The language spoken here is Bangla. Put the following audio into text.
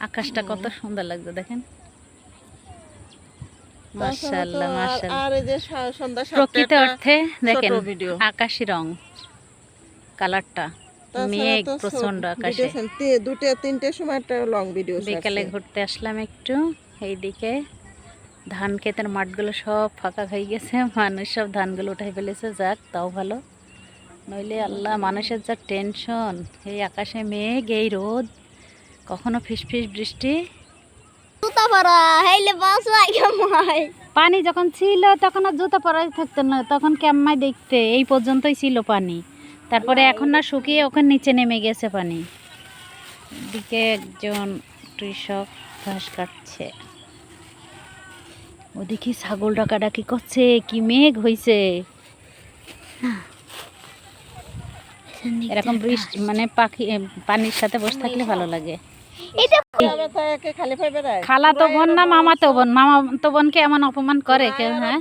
আকাশটা কত সুন্দর লাগছে দেখেন, মাশাআল্লাহ মাশাআল্লাহ। আর এই যে সন্ধ্যা প্রকৃত 7টা অর্থে দেখেন ভিডিও, আকাশি রং, কালারটা, মেঘ প্রচন্ড আকাশে। দুটো তিনটের সময় একটা লং ভিডিও। বিকালে ঘুরতে আসলাম একটু এইদিকে, ধান ক্ষেতের মাঠগুলো সব ফাঁকা হয়ে গেছে, মানুষ সব ধানগুলো উঠাই ফেলেছে, যাক তাও ভালো, নইলে আল্লাহ মানুষের যা টেনশন, এই আকাশে মেঘ, এই রোদ, কখনো ফিসফিস বৃষ্টি। পানি যখন ছিল তখন আর জুতা পরাই থাকতো না, তখন কেম্মাই দেখতে এই পর্যন্তই ছিল পানি, তারপরে এখন না শুকিয়ে ওখানে নিচে নেমে গেছে পানি। দিকে একজন কৃষক ঘাস কাটছে, ওদিকে ছাগল ডাকাডাকি করছে, কি মেঘ হইছে। এরকম বৃষ্টি মানে পাখি পানির সাথে বসে থাকলে ভালো লাগে। খালা তো বোন না মামা তো বোন, মামা তো বোনকে এমন অপমান করে কেউ? হ্যাঁ।